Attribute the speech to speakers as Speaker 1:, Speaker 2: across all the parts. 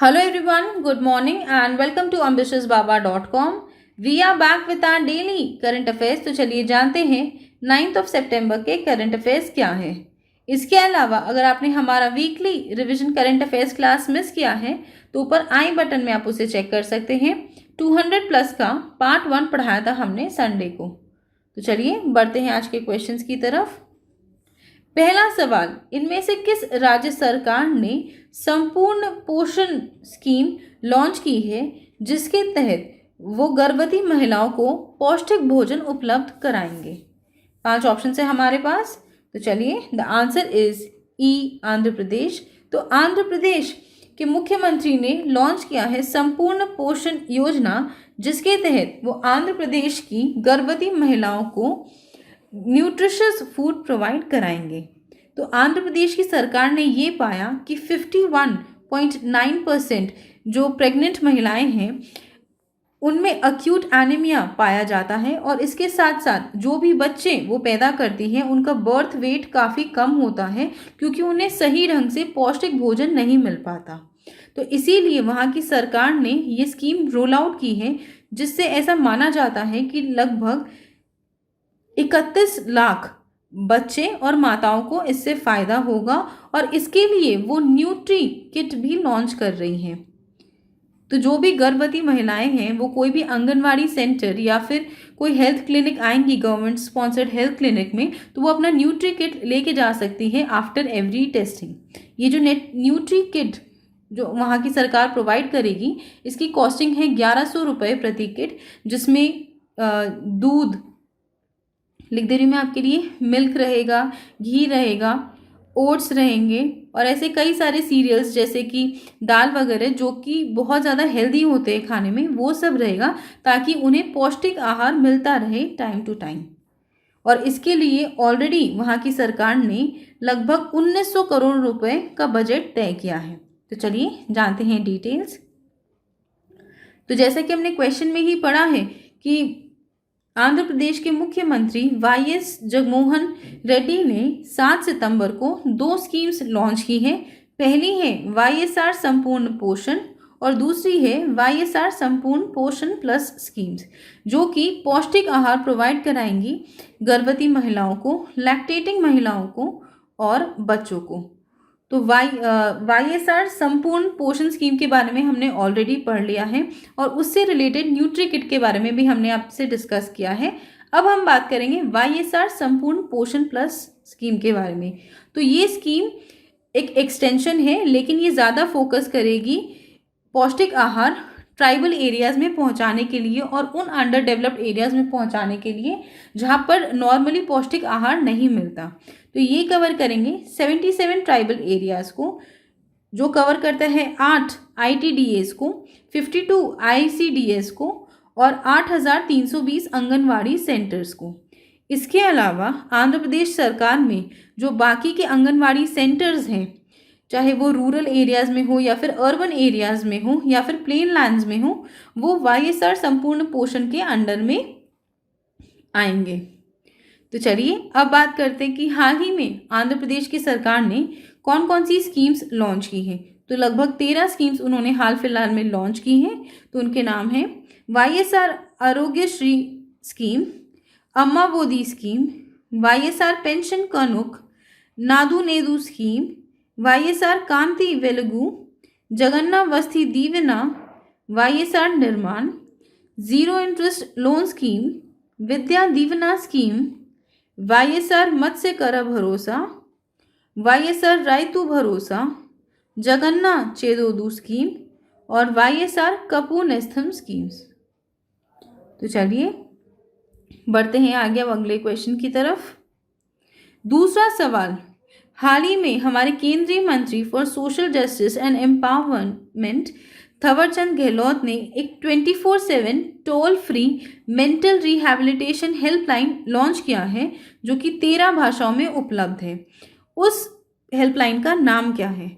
Speaker 1: Hello everyone, good morning and welcome to ambitiousbaba.com. We are back with our daily current affairs. तो चलिए जानते हैं 9th of September के current affairs क्या है। इसके अलावा अगर आपने हमारा weekly revision current affairs class miss किया है तो ऊपर आई बटन में आप उसे चेक कर सकते हैं। 200 प्लस का पार्ट 1 पढ़ाया था हमने संडे को। तो चलिए बढ़ते हैं आज के क्वेश्चंस की तरफ। पहला सवाल, इनमें से किस राज्य सरकार ने संपूर्ण पोषण स्कीम लॉन्च की है जिसके तहत वो गर्भवती महिलाओं को पौष्टिक भोजन उपलब्ध कराएंगे। 5 ऑप्शन है हमारे पास। तो चलिए, द आंसर इज ई, आंध्र प्रदेश। तो आंध्र प्रदेश के मुख्यमंत्री ने लॉन्च किया है संपूर्ण पोषण योजना, जिसके तहत वो आंध्र प्रदेश की गर्भवती महिलाओं को न्यूट्रिशियस फूड प्रोवाइड कराएंगे। तो आंध्र प्रदेश की सरकार ने ये पाया कि 51.9% जो प्रेग्नेंट महिलाएं हैं उनमें अक्यूट एनीमिया पाया जाता है, और इसके साथ साथ जो भी बच्चे वो पैदा करती हैं उनका बर्थ वेट काफ़ी कम होता है, क्योंकि उन्हें सही ढंग से पौष्टिक भोजन नहीं मिल पाता। तो इसीलिए वहाँ की सरकार ने ये स्कीम रोल आउट की है, जिससे ऐसा माना जाता है कि लगभग 31 लाख बच्चे और माताओं को इससे फ़ायदा होगा, और इसके लिए वो न्यूट्री किट भी लॉन्च कर रही हैं। तो जो भी गर्भवती महिलाएं हैं वो कोई भी आंगनवाड़ी सेंटर या फिर कोई हेल्थ क्लिनिक आएंगी, गवर्नमेंट स्पॉन्सर्ड हेल्थ क्लिनिक में, तो वो अपना न्यूट्री किट लेके जा सकती है आफ्टर एवरी टेस्टिंग। ये जो न्यूट्री किट जो वहाँ की सरकार प्रोवाइड करेगी, इसकी कॉस्टिंग है 1100 रुपये प्रति किट, जिसमें दूध लिख दे रही हूँ मैं आपके लिए, मिल्क रहेगा, घी रहेगा, ओट्स रहेंगे, और ऐसे कई सारे सीरियल्स जैसे कि दाल वगैरह जो कि बहुत ज़्यादा हेल्दी होते हैं खाने में, वो सब रहेगा, ताकि उन्हें पौष्टिक आहार मिलता रहे टाइम टू टाइम। और इसके लिए ऑलरेडी वहाँ की सरकार ने लगभग 1900 करोड़ रुपए का बजट तय किया है। तो चलिए जानते हैं डिटेल्स। तो जैसा कि हमने क्वेश्चन में ही पढ़ा है कि आंध्र प्रदेश के मुख्यमंत्री वाईएस जगनमोहन रेड्डी ने 7 सितंबर को 2 स्कीम्स लॉन्च की है। पहली है वाईएसआर संपूर्ण पोषण और दूसरी है वाईएसआर संपूर्ण पोषण प्लस स्कीम्स, जो कि पौष्टिक आहार प्रोवाइड कराएंगी गर्भवती महिलाओं को, लैक्टेटिंग महिलाओं को और बच्चों को। तो वाईएसआर संपूर्ण पोषण स्कीम के बारे में हमने ऑलरेडी पढ़ लिया है, और उससे रिलेटेड न्यूट्री किट के बारे में भी हमने आपसे डिस्कस किया है। अब हम बात करेंगे वाईएसआर संपूर्ण पोषण प्लस स्कीम के बारे में। तो ये स्कीम एक एक्सटेंशन है, लेकिन ये ज़्यादा फोकस करेगी पौष्टिक आहार ट्राइबल एरियाज़ में पहुंचाने के लिए और उन अंडर डेवलप्ड एरियाज़ में पहुंचाने के लिए जहां पर नॉर्मली पौष्टिक आहार नहीं मिलता। तो ये कवर करेंगे 77 ट्राइबल एरियाज़ को, जो कवर करता है 8 ITDAs को, 52 ICDS को और 8320 आंगनवाड़ी सेंटर्स को। इसके अलावा आंध्र प्रदेश सरकार में जो बाकी के आंगनवाड़ी सेंटर्स हैं, चाहे वो रूरल एरियाज़ में हो या फिर अर्बन एरियाज़ में हो या फिर प्लेन लैंड्स में हो, वो वाईएसआर संपूर्ण पोषण के अंडर में आएंगे। तो चलिए अब बात करते हैं कि हाल ही में आंध्र प्रदेश की सरकार ने कौन कौन सी स्कीम्स लॉन्च की हैं। तो लगभग 13 स्कीम्स उन्होंने हाल फिलहाल में लॉन्च की हैं। तो उनके नाम हैं YSR Aarogyasri scheme, Amma Vodi scheme, YSR pension Kanuka, Nadu Nedu scheme, YSR Kanti Velugu, Jagananna Vasathi Deevena, YSR Nirman, zero interest loan scheme, Vidya Deevena scheme, YSR Matsyakara Bharosa, YSR Rythu Bharosa, Jagananna Chedodu scheme और वाईएसआर कपू नेस्थम स्कीम्स। तो चलिए बढ़ते हैं आगे अब अगले क्वेश्चन की तरफ। दूसरा सवाल, हाल ही में हमारे केंद्रीय मंत्री for social justice and empowerment Thawarchand Gehlot ने एक 24/7 toll free mental rehabilitation helpline launch किया है, जो कि 13 भाषाओं में उपलब्ध है। उस हेल्पलाइन का नाम क्या है?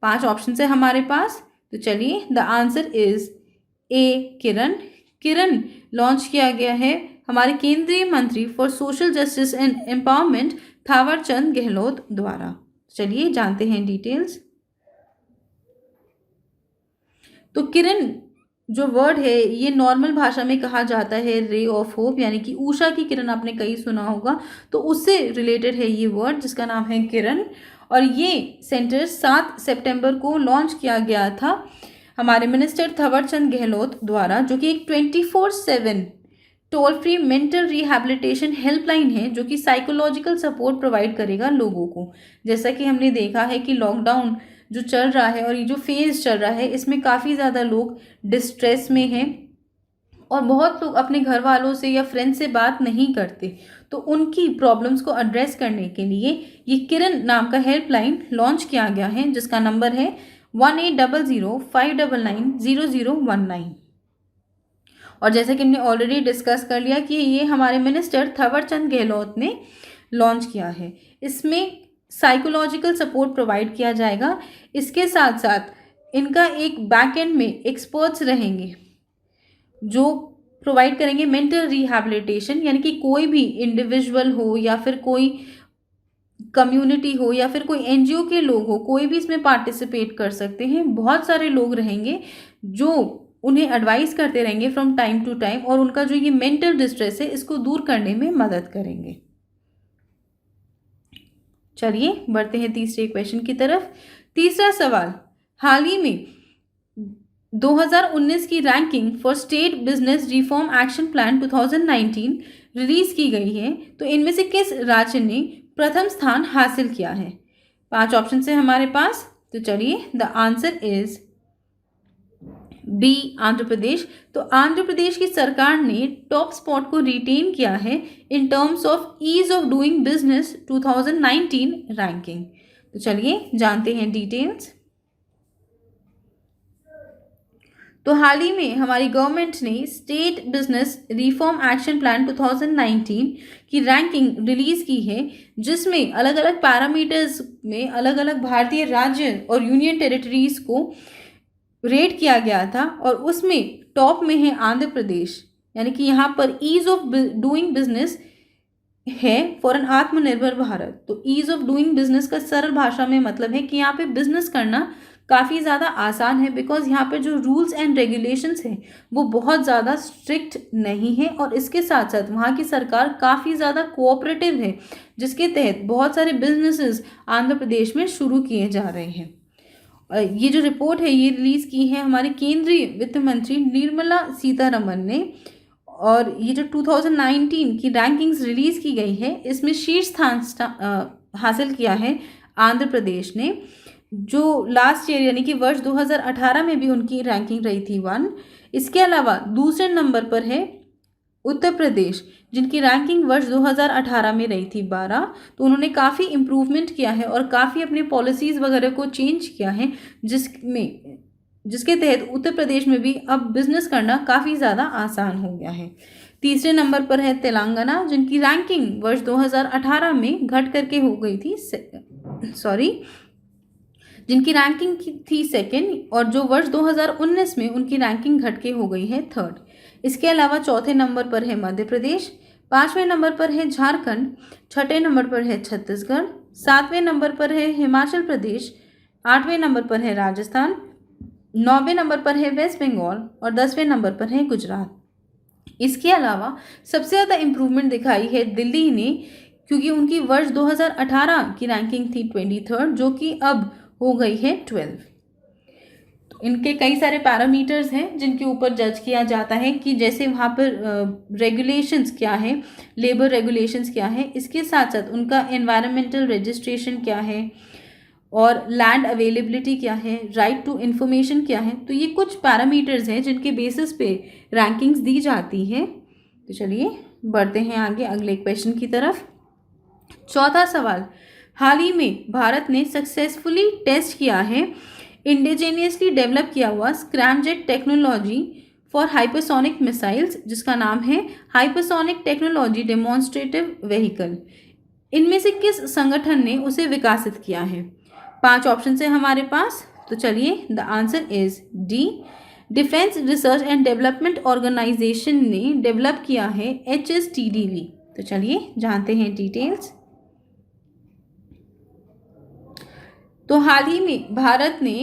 Speaker 1: 5 ऑप्शन है हमारे पास। तो चलिए, the answer is a, Kiran. Kiran launch किया गया है हमारे केंद्रीय मंत्री for social justice and empowerment Thawarchand Gehlot द्वारा। चलिए जानते हैं डिटेल्स। तो किरण जो वर्ड है ये नॉर्मल भाषा में कहा जाता है रे ऑफ होप, यानी कि उषा की किरण आपने कहीं सुना होगा, तो उससे रिलेटेड है ये वर्ड जिसका नाम है किरण। और ये सेंटर 7 सितंबर को लॉन्च किया गया था हमारे मिनिस्टर थवर चंद गहलोत द्वारा, जो कि एक 24/7 toll free mental rehabilitation helpline है जो कि साइकोलॉजिकल सपोर्ट प्रोवाइड करेगा लोगों को। जैसा कि हमने देखा है कि लॉकडाउन जो चल रहा है और ये जो फेज़ चल रहा है इसमें काफ़ी ज़्यादा लोग डिस्ट्रेस में हैं और बहुत लोग अपने घर वालों से या फ्रेंड से बात नहीं करते, तो उनकी प्रॉब्लम्स को एड्रेस करने के लिए ये किरण नाम का हेल्पलाइन लॉन्च किया गया है जिसका नंबर है 1800-599-0019। और जैसे कि हमने ऑलरेडी डिस्कस कर लिया कि ये हमारे मिनिस्टर थवर चंद गहलोत ने लॉन्च किया है। इसमें साइकोलॉजिकल सपोर्ट प्रोवाइड किया जाएगा। इसके साथ साथ इनका एक बैक एंड में एक्सपर्ट्स रहेंगे जो प्रोवाइड करेंगे मेंटल रिहैबिलिटेशन, यानी कि कोई भी इंडिविजुअल हो या फिर कोई कम्युनिटी हो या फिर कोई एनजीओ के लोग हो, कोई भी इसमें पार्टिसिपेट कर सकते हैं। बहुत सारे लोग रहेंगे जो उन्हें एडवाइस करते रहेंगे फ्रॉम टाइम टू टाइम और उनका जो ये मेंटल डिस्ट्रेस है इसको दूर करने में मदद करेंगे। चलिए बढ़ते हैं तीसरे क्वेश्चन की तरफ। तीसरा सवाल, हाल ही में 2019 की ranking for estate business reform action plan 2019 release की गई है, तो इनमें से किस राज्य ने प्रथम स्थान हासिल किया है? 5 ऑप्शन है हमारे पास, तो चलिए the answer is B Andhra Pradesh. तो आंध्र प्रदेश की सरकार ने टॉप स्पॉट को रिटेन किया है in terms of ease of doing business 2019 ranking. तो चलिए जानते हैं डिटेल्स। तो हाल ही में हमारी गवर्नमेंट ने estate business reform action plan 2019 की रैंकिंग रिलीज की है जिसमें अलग अलग पैरामीटर्स में अलग अलग भारतीय राज्य और यूनियन टेरिटरीज को रेट किया गया था और उसमें टॉप में है आंध्र प्रदेश, यानी कि यहाँ पर ईज ऑफ डूइंग बिजनेस है फॉर एन आत्मनिर्भर भारत। तो ईज ऑफ डूइंग बिजनेस का सरल भाषा में मतलब है कि यहाँ पे बिजनेस करना काफ़ी ज़्यादा आसान है बिकॉज यहाँ पे जो रूल्स एंड रेगुलेशंस हैं वो बहुत ज़्यादा स्ट्रिक्ट नहीं है और इसके साथ साथ वहाँ की सरकार काफ़ी ज़्यादा कोऑपरेटिव है जिसके तहत बहुत सारे बिजनेसेस आंध्र प्रदेश में शुरू किए जा रहे हैं। ये जो रिपोर्ट है ये रिलीज़ की है हमारे केंद्रीय वित्त मंत्री निर्मला सीतारमन ने और ये जो 2019 की रैंकिंग्स रिलीज़ की गई है इसमें शीर्ष स्थान हासिल किया है आंध्र प्रदेश ने, जो लास्ट ईयर यानी कि वर्ष 2018 में भी उनकी रैंकिंग रही थी 1। इसके अलावा दूसरे नंबर पर है उत्तर प्रदेश जिनकी रैंकिंग वर्ष 2018 में रही थी 12। तो उन्होंने काफ़ी इम्प्रूवमेंट किया है और काफ़ी अपने पॉलिसीज़ वगैरह को चेंज किया है जिसके तहत उत्तर प्रदेश में भी अब बिजनेस करना काफ़ी ज़्यादा आसान हो गया है। तीसरे नंबर पर है तेलंगाना जिनकी रैंकिंग वर्ष 2018 में घट करके हो गई थी जिनकी रैंकिंग थी 2nd और जो वर्ष 2019 में उनकी रैंकिंग घट के हो गई है 3rd। इसके अलावा चौथे नंबर पर है मध्य प्रदेश, 5वें नंबर पर है झारखंड, 6ठे नंबर पर है छत्तीसगढ़, 7वें नंबर पर है हिमाचल प्रदेश, 8वें नंबर पर है राजस्थान, 9वें नंबर पर है वेस्ट बंगाल और 10वें नंबर पर है गुजरात। इसके अलावा सबसे ज़्यादा इम्प्रूवमेंट दिखाई है दिल्ली ने क्योंकि उनकी वर्ष 2018 की रैंकिंग थी 23rd जो कि अब हो गई है 12। तो इनके कई सारे पैरामीटर्स हैं जिनके ऊपर जज किया जाता है कि जैसे वहाँ पर रेगुलेशंस क्या है, लेबर रेगुलेशंस क्या है, इसके साथ साथ उनका एनवायरमेंटल रजिस्ट्रेशन क्या है और लैंड अवेलेबिलिटी क्या है, राइट टू इन्फॉर्मेशन क्या है। तो ये कुछ पैरामीटर्स हैं जिनके बेसिस पे रैंकिंग्स दी जाती है। तो चलिए बढ़ते हैं आगे अगले क्वेश्चन की तरफ। चौथा सवाल, हाल ही में भारत ने सक्सेसफुली टेस्ट किया है इंडिजीनियसली डेवलप किया हुआ scramjet technology for hypersonic missiles जिसका नाम है हाइपरसोनिक टेक्नोलॉजी डेमोन्स्ट्रेटिव व्हीकल। इनमें से किस संगठन ने उसे विकसित किया है? 5 ऑप्शन है हमारे पास, तो चलिए the answer is D, defence research and development organisation ने डेवलप किया है HSTDV। तो चलिए जानते हैं डिटेल्स। तो हाल ही में भारत ने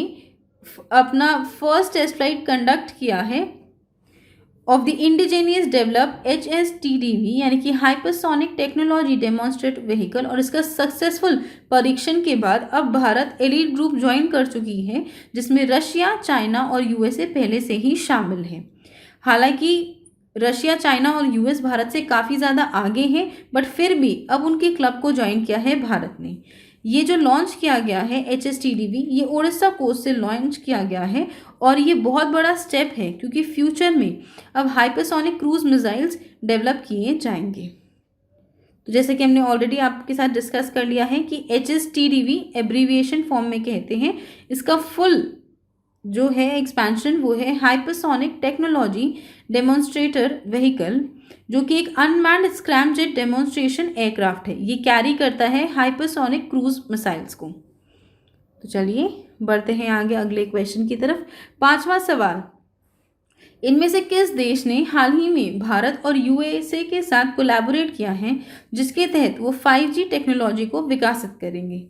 Speaker 1: अपना फर्स्ट टेस्ट फ्लाइट कंडक्ट किया है of the indigenous develop HSTDV यानी कि हाइपरसोनिक टेक्नोलॉजी डेमोन्स्ट्रेट व्हीकल, और इसका सक्सेसफुल परीक्षण के बाद अब भारत एलीट ग्रुप ज्वाइन कर चुकी है, जिसमें रशिया, चाइना और USA पहले से ही शामिल है। हालांकि रशिया, चाइना और US भारत से काफ़ी ज़्यादा आगे हैं, बट फिर भी अब उनके क्लब को ज्वाइन किया है भारत ने। ये जो लॉन्च किया गया है HSTDV, ये ओडिशा कोस्ट से लॉन्च किया गया है और ये बहुत बड़ा स्टेप है, क्योंकि फ्यूचर में अब हाइपरसोनिक क्रूज मिसाइल्स डेवलप किए जाएंगे। तो जैसे कि हमने ऑलरेडी आपके साथ डिस्कस कर लिया है कि HSTDV एब्रीविएशन फॉर्म में कहते हैं, इसका फुल जो है एक्सपेंशन वो है हाइपरसोनिक टेक्नोलॉजी डेमोन्स्ट्रेटर व्हीकल, जो कि एक अनमैन्ड स्क्रैमजेट डेमोन्स्ट्रेशन एयरक्राफ्ट है। ये कैरी करता है हाइपरसोनिक क्रूज मिसाइल्स को। तो चलिए बढ़ते हैं आगे अगले क्वेश्चन की तरफ। 5वां सवाल, इनमें से किस देश ने हाल ही में भारत और USA के साथ कोलैबोरेट किया है, जिसके तहत वो 5G टेक्नोलॉजी को विकसित करेंगे?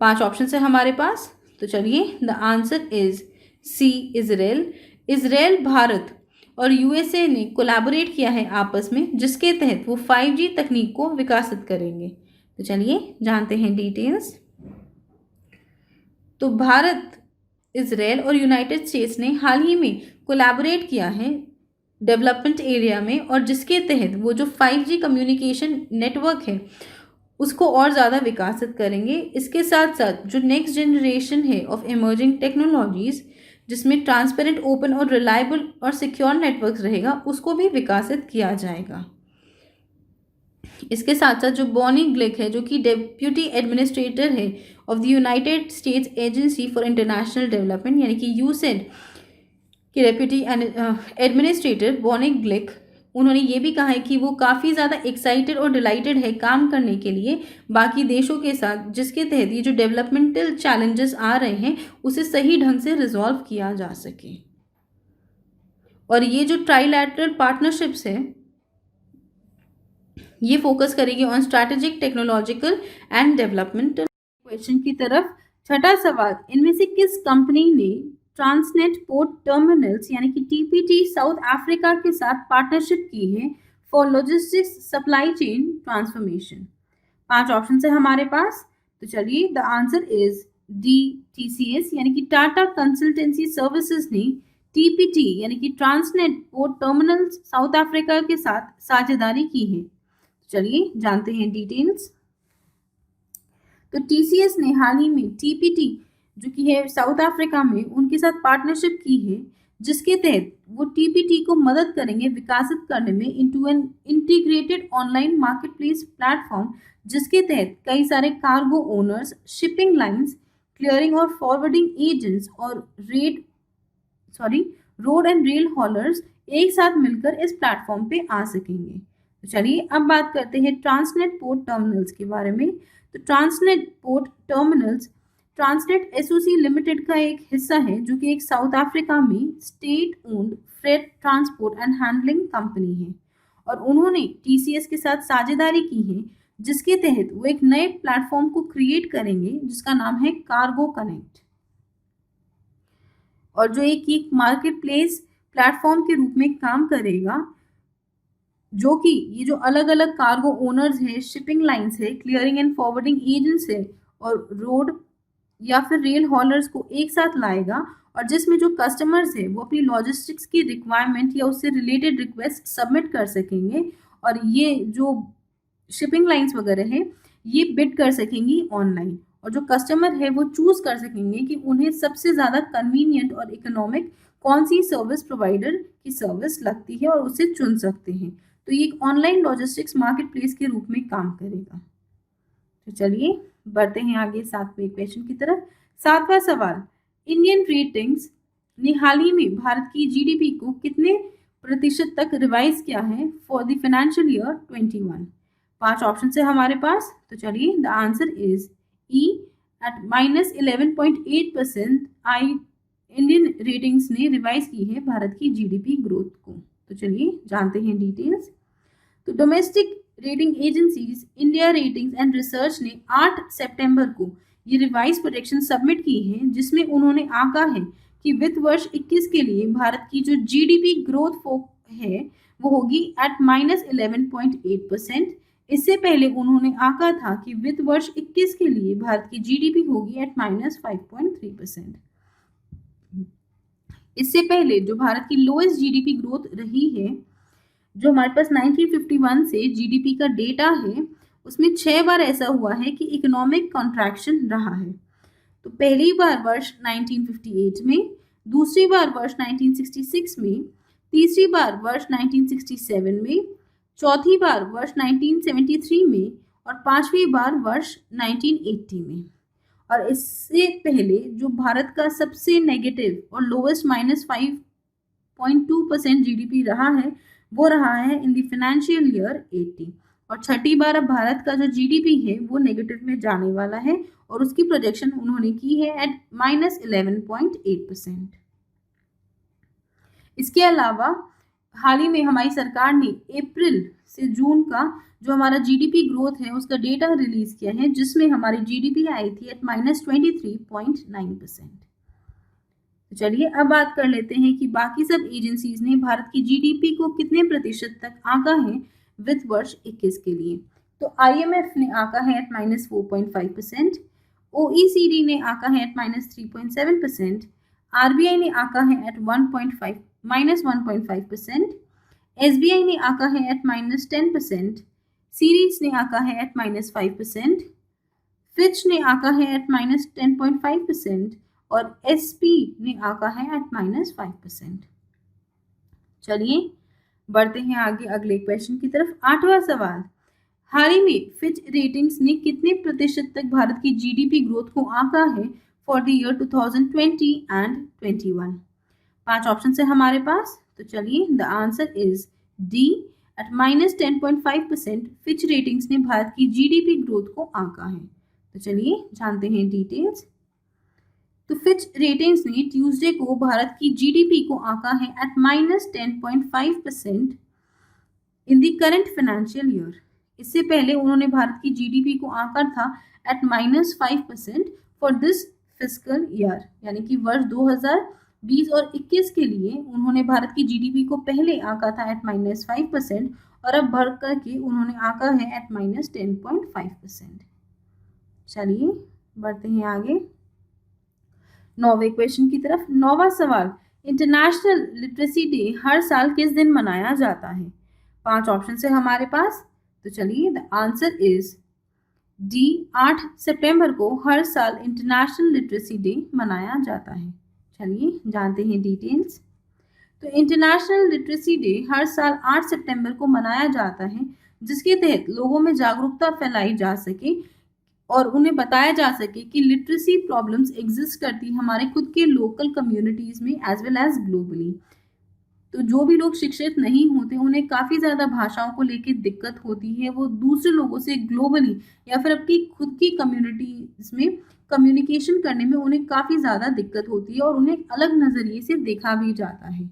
Speaker 1: 5 ऑप्शन है हमारे पास। तो चलिए, the answer is C, Israel. Israel, Bharat और USA ने कोलैबोरेट किया है आपस में, जिसके तहत वो 5G तकनीक को विकसित करेंगे। तो चलिए जानते हैं डिटेल्स। तो भारत, इजराइल और यूनाइटेड स्टेट्स ने हाल ही में कोलैबोरेट किया है डेवलपमेंट एरिया में, और जिसके तहत वो जो 5G कम्युनिकेशन नेटवर्क है उसको और ज़्यादा विकसित करेंगे। इसके साथ साथ जो नेक्स्ट जनरेशन है ऑफ इमर्जिंग टेक्नोलॉजीज़, जिसमें ट्रांसपेरेंट, ओपन और रिलायबल और सिक्योर नेटवर्क्स रहेगा, उसको भी विकसित किया जाएगा। इसके साथ साथ जो बॉनी ग्लिक है, जो कि डेप्यूटी एडमिनिस्ट्रेटर है of the United states agency for international development यानी कि यूसेड के डेप्यूटी एडमिनिस्ट्रेटर बॉनी ग्लिक, उन्होंने ये भी कहा है कि वो काफ़ी ज़्यादा एक्साइटेड और डिलाइटेड है काम करने के लिए बाकी देशों के साथ, जिसके तहत ये जो डेवलपमेंटल चैलेंजेस आ रहे हैं उसे सही ढंग से रिजॉल्व किया जा सके। और ये जो ट्राइलैटरल पार्टनरशिप्स है ये फोकस करेगी on strategic, technological and developmental. Question की तरफ 6वां सवाल, इनमें से किस कंपनी ने ट्रांसनेट पोर्ट टर्मिनल्स यानी कि TPT साउथ अफ्रीका के साथ पार्टनरशिप की है for logistics supply chain transformation? 5 option है हमारे पास। तो चलिए, the answer is D, TCS यानी कि टाटा कंसल्टेंसी सर्विसेज ने TPT यानी कि Transnet port terminals south Africa के साथ साझेदारी की है। चलिए जानते हैं डिटेल्स। तो TCS ने हाल ही में TPT जो कि है साउथ अफ्रीका में, उनके साथ पार्टनरशिप की है, जिसके तहत वो TPT को मदद करेंगे विकसित करने में into an integrated online marketplace platform, जिसके तहत कई सारे cargo owners, shipping lines, clearing और फॉरवर्डिंग एजेंट्स और रोड एंड रेल हॉलर्स एक साथ मिलकर इस प्लेटफॉर्म पे आ सकेंगे। तो चलिए अब बात करते हैं ट्रांसनेट पोर्ट टर्मिनल्स के बारे में। तो Transnet port terminals Transnet SOC limited का एक हिस्सा है, जो कि एक साउथ अफ्रीका में state owned freight transport and handling company है, और उन्होंने TCS के साथ साझेदारी की है, जिसके तहत वो एक नए प्लेटफॉर्म को क्रिएट करेंगे जिसका नाम है कार्गो कनेक्ट, और जो एक मार्केट प्लेस प्लेटफॉर्म के रूप में काम करेगा, जो कि ये जो अलग अलग कार्गो ओनर्स है, शिपिंग लाइंस है, क्लियरिंग एंड फॉरवर्डिंग एजेंट्स है और रोड या फिर रेल हॉलर्स को एक साथ लाएगा, और जिसमें जो कस्टमर्स है वो अपनी लॉजिस्टिक्स की रिक्वायरमेंट या उससे रिलेटेड रिक्वेस्ट सबमिट कर सकेंगे, और ये जो शिपिंग लाइंस वगैरह है ये बिड कर सकेंगी ऑनलाइन, और जो कस्टमर है वो चूज कर सकेंगे कि उन्हें सबसे ज़्यादा कन्वीनियंट और इकोनॉमिक कौन सी सर्विस प्रोवाइडर की सर्विस लगती है और उसे चुन सकते हैं। तो ये एक ऑनलाइन लॉजिस्टिक्स मार्केट प्लेस के रूप में काम करेगा। तो चलिए बढ़ते हैं आगे 7वें क्वेश्चन की तरफ। 7वां सवाल, इंडियन रेटिंग्स ने हाल ही में भारत की GDP को कितने प्रतिशत तक रिवाइज किया है for the financial year 21? 5 option है हमारे पास। तो चलिए, the answer is E, at -11.8% Indian ratings ने रिवाइज की है भारत की GDP ग्रोथ को। तो चलिए जानते हैं डिटेल्स। तो domestic rating agencies India ratings and research ने 8 सितंबर को ये रिवाइज प्रोजेक्शन सबमिट की है, जिसमें उन्होंने आंका है कि वित्त वर्ष 21 के लिए भारत की जो जीडीपी ग्रोथ है वो होगी एट -11.8%। इससे पहले उन्होंने आंका था कि वित्त वर्ष 21 के लिए भारत की जीडीपी होगी एट -5.3%। इससे पहले जो भारत की लोएस्ट जीडीपी ग्रोथ रही है, जो हमारे पास 1951 से जीडीपी का डेटा है, उसमें 6 बार ऐसा हुआ है कि इकोनॉमिक कॉन्ट्रैक्शन रहा है। तो पहली बार वर्ष 1958 में, दूसरी बार वर्ष 1966 में, तीसरी बार वर्ष 1967 में, चौथी बार वर्ष 1973 में और पांचवी बार वर्ष 1980 में। और इससे पहले जो भारत का सबसे नेगेटिव और लोवेस्ट -5.2% जीडीपी रहा है वो रहा है इन द फाइनेंशियल ईयर 80। और छठी बार अब भारत का जो जीडीपी है वो नेगेटिव में जाने वाला है और उसकी प्रोजेक्शन उन्होंने की है एट -11.8%। इसके अलावा हाल ही में हमारी सरकार ने अप्रैल से जून का जो हमारा जीडीपी ग्रोथ है उसका डेटा रिलीज किया है, जिसमें हमारी जीडीपी आई थी एट -23.9%। तो चलिए अब बात कर लेते हैं कि बाकी सब एजेंसीज ने भारत की जीडीपी को कितने प्रतिशत तक आंका है वित्त वर्ष 21 के लिए। तो आईएमएफ ने आंका है एट -4.5%, ओईसीडी ने आंका है एट -3.7%, आरबीआई ने आंका है एट -1.5%, एसबीआई ने आंका है एट -10%, सीरीज ने आंका है एट -5%, फिच ने आंका है एट -10.5% और एसपी ने आंका है एट -5%। चलिए बढ़ते हैं आगे अगले क्वेश्चन की तरफ। 8वां सवाल, हाल ही में फिच रेटिंग्स ने कितने प्रतिशत तक भारत की जीडीपी ग्रोथ को आंका है for the year 2020 and 21। 5 option है हमारे पास। तो चलिए the answer is D, at -10.5% Fitch ratings ने भारत की जीडीपी ग्रोथ को आंका है। तो चलिए जानते हैं डिटेल्स। तो फिच रेटिंग्स ने ट्यूसडे को भारत की जीडीपी को आंका है at -10.5% in the current financial year. इससे पहले उन्होंने भारत की जीडीपी को आंका था at -5% for this fiscal year, यानी कि वर्ष 2020 और 21 के लिए उन्होंने भारत की जीडीपी को पहले आंका था एट -5% और अब बढ़ करके उन्होंने आंका है एट -10.5%। चलिए बढ़ते हैं आगे 9वें क्वेश्चन की तरफ। 9वां सवाल, इंटरनेशनल लिटरेसी डे हर साल किस दिन मनाया जाता है। 5 ऑप्शन है हमारे पास। तो चलिए द आंसर इज डी, 8 सितंबर को हर साल इंटरनेशनल लिटरेसी डे मनाया जाता है। चलिए जानते हैं डिटेल्स। तो इंटरनेशनल लिटरेसी डे हर साल 8 सितंबर को मनाया जाता है, जिसके तहत लोगों में जागरूकता फैलाई जा सके और उन्हें बताया जा सके कि लिटरेसी प्रॉब्लम्स एग्जिस्ट करती है हमारे खुद के लोकल कम्युनिटीज़ में एज वेल एज ग्लोबली। तो जो भी लोग शिक्षित नहीं होते उन्हें काफ़ी ज़्यादा भाषाओं को लेकर दिक्कत होती है, वो दूसरे लोगों से ग्लोबली या फिर अपनी खुद की कम्युनिटीज़ में कम्युनिकेशन करने में उन्हें काफ़ी ज़्यादा दिक्कत होती है और उन्हें अलग नज़रिए से देखा भी जाता है।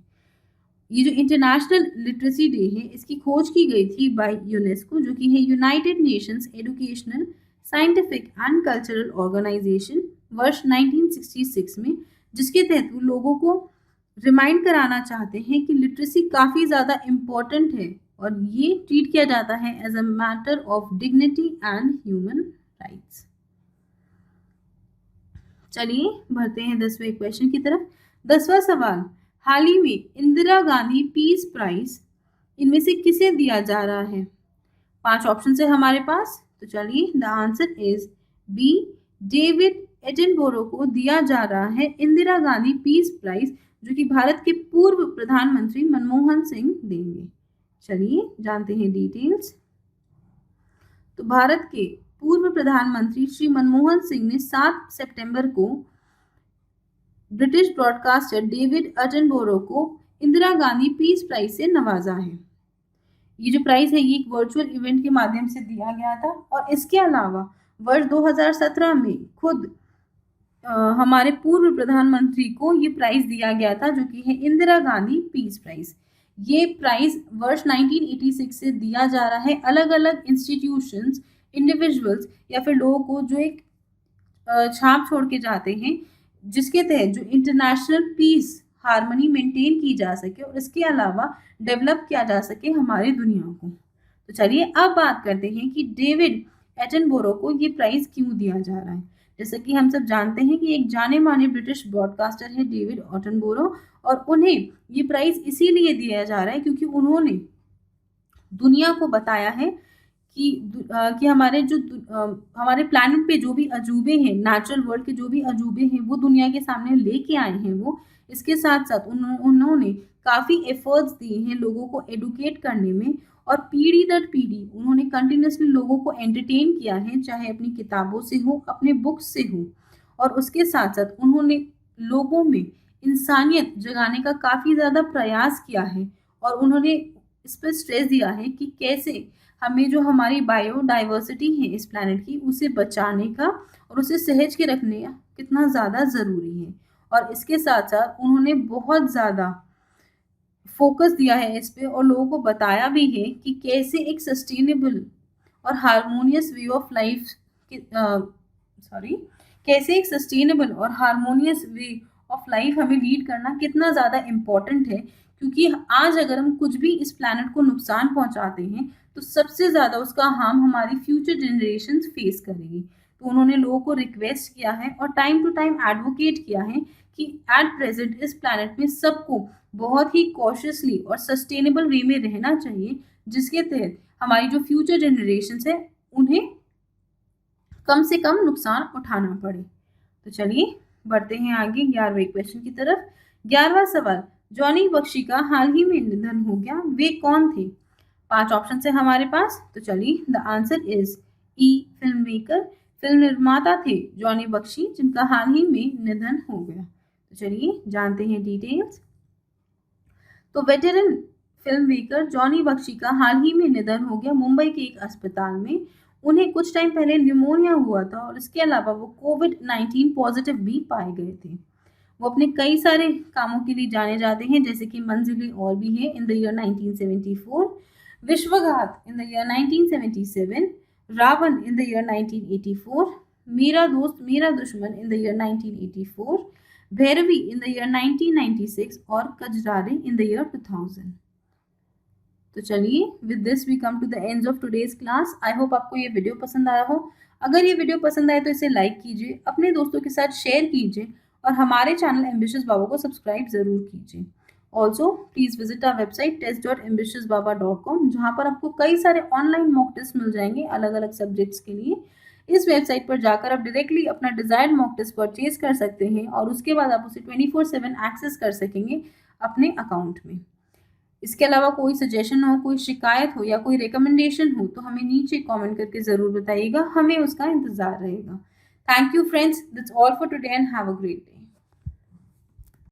Speaker 1: ये जो इंटरनेशनल लिटरेसी डे है इसकी खोज की गई थी बाय यूनेस्को, जो कि है United Nations educational scientific and cultural organisation, वर्ष 1966 में, जिसके तहत वो लोगों को रिमाइंड कराना चाहते हैं कि लिटरेसी काफ़ी ज़्यादा इम्पॉर्टेंट है और ये ट्रीट किया जाता है as a matter of dignity and human rights. चलिए बढ़ते हैं 10वें क्वेश्चन की तरफ। 10वां सवाल, हाल ही में इंदिरा गांधी पीस प्राइज इनमें से किसे दिया जा रहा है। 5 ऑप्शन है हमारे पास। तो चलिए the answer is B, David Attenborough को दिया जा रहा है इंदिरा गांधी पीस प्राइज, जो कि भारत के पूर्व प्रधानमंत्री मनमोहन सिंह देंगे। चलिए जानते हैं डिटेल्स। तो भारत के पूर्व प्रधानमंत्री श्री मनमोहन सिंह ने 7 सितंबर को ब्रिटिश ब्रॉडकास्टर डेविड एटनबरो को इंदिरा गांधी पीस प्राइज से नवाजा है। ये जो प्राइज है ये एक वर्चुअल इवेंट के माध्यम से दिया गया था और इसके अलावा वर्ष 2017 में खुद हमारे पूर्व प्रधानमंत्री को ये प्राइज दिया गया था, जो कि है इंदिरा गांधी पीस प्राइज। ये प्राइज वर्ष 1986 से दिया जा रहा है अलग अलग इंस्टीट्यूशंस, इंडिविजुअल्स या फिर लोगों को जो एक छाप छोड़ के जाते हैं जिसके तहत जो इंटरनेशनल पीस हार्मनी मेंटेन की जा सके और इसके अलावा डेवलप किया जा सके हमारी दुनिया को। तो चलिए अब बात करते हैं कि डेविड एटनबरो को ये प्राइज क्यों दिया जा रहा है। जैसे कि हम सब जानते हैं कि एक जाने माने ब्रिटिश ब्रॉडकास्टर है डेविड एटनबरो, और उन्हें ये प्राइज इसीलिए दिया जा रहा है क्योंकि उन्होंने दुनिया को बताया है कि हमारे प्लैनेट पे जो भी अजूबे हैं, नेचुरल वर्ल्ड के जो भी अजूबे हैं, वो दुनिया के सामने लेके आए हैं वो। इसके साथ-साथ उन्होंने काफ़ी एफर्ट्स दिए हैं लोगों को एडुकेट करने में, और पीढ़ी दर पीढ़ी उन्होंने कंटिन्यूअसली लोगों को एंटरटेन किया है, चाहे अपनी किताबों से हो, अपने बुक्स से हो। और उसके साथ-साथ उन्होंने लोगों में इंसानियत जगाने का काफ़ी ज़्यादा प्रयास किया है, और उन्होंने इस पे स्ट्रेस दिया है कि कैसे हमें जो हमारी बायोडाइवर्सिटी है इस प्लैनेट की, उसे बचाने का और उसे सहेज के रखने का कितना ज़्यादा ज़रूरी है। और इसके साथ-साथ उन्होंने बहुत ज़्यादा फ़ोकस दिया है इस पे, और लोगों को बताया भी है कि कैसे एक सस्टेनेबल और हार्मोनियस वे ऑफ लाइफ के सॉरी कैसे एक सस्टेनेबल और हार्मोनियस वे ऑफ लाइफ हमें लीड करना कितना ज़्यादा इम्पोर्टेंट है। क्योंकि आज अगर हम कुछ भी इस प्लैनेट को नुकसान पहुंचाते हैं, तो सबसे ज़्यादा उसका हार्म हमारी फ्यूचर जनरेशंस फेस करेगी। तो उन्होंने लोगों को रिक्वेस्ट किया है और टाइम टू टाइम एडवोकेट किया है कि एट प्रेजेंट इस प्लैनेट में सबको बहुत ही कॉशियसली और सस्टेनेबल वे में रहना चाहिए, जिसके तहत हमारी जो फ्यूचर जनरेशंस है उन्हें कम से कम नुकसान उठाना पड़े। तो चलिए बढ़ते हैं आगे 11वें क्वेश्चन की तरफ। 11वां सवाल, जॉनी बख्शी का हाल ही में निधन हो गया, वे कौन थे? 5 ऑप्शन है हमारे पास। तो चलिए the answer is E, film maker, film निर्माता थे जॉनी बख्शी, जिनका हाल ही में निधन हो गया। तो चलिए जानते हैं डिटेल्स। तो veteran film maker Johnny Bakshi का हाल ही में निधन हो गया मुंबई के एक अस्पताल में। उन्हें कुछ टाइम पहले न्यूमोनिया हुआ था, और इसके अलावा वो कोविड-19 पॉजिटिव भी पाए गए थे। वो अपने कई सारे कामों के लिए जाने जाते हैं, जैसे कि मंजिलें Aur Bhi Hain in the year 1974, Vishwaghaat in the year 1977, Raavan in the year 1984, Mera Dost Mera Dushman in the year 1984, Bhairavi in the year 1996 और कजरारे इन द ईयर 2000। तो चलिए with this we come to the end of today's class. I hope आपको ये वीडियो पसंद आया हो। अगर ये वीडियो पसंद आए तो इसे लाइक कीजिए, अपने दोस्तों के साथ शेयर कीजिए, और हमारे चैनल एम्बिशियस बाबा को सब्सक्राइब ज़रूर कीजिए। Also please visit our website test.ambitiousbaba.com, जहाँ पर आपको कई सारे ऑनलाइन मॉक टेस्ट मिल जाएंगे अलग अलग सब्जेक्ट्स के लिए। इस वेबसाइट पर जाकर आप डायरेक्टली अपना डिजायर्ड मॉक टेस्ट परचेज कर सकते हैं, और उसके बाद आप उसे 24/7 एक्सेस कर सकेंगे अपने अकाउंट में। इसके अलावा कोई सजेशन हो, कोई शिकायत हो या कोई रिकमेंडेशन हो, तो हमें नीचे कमेंट करके ज़रूर बताइएगा, हमें उसका इंतज़ार रहेगा। Thank you friends, that's all for today and have a great day.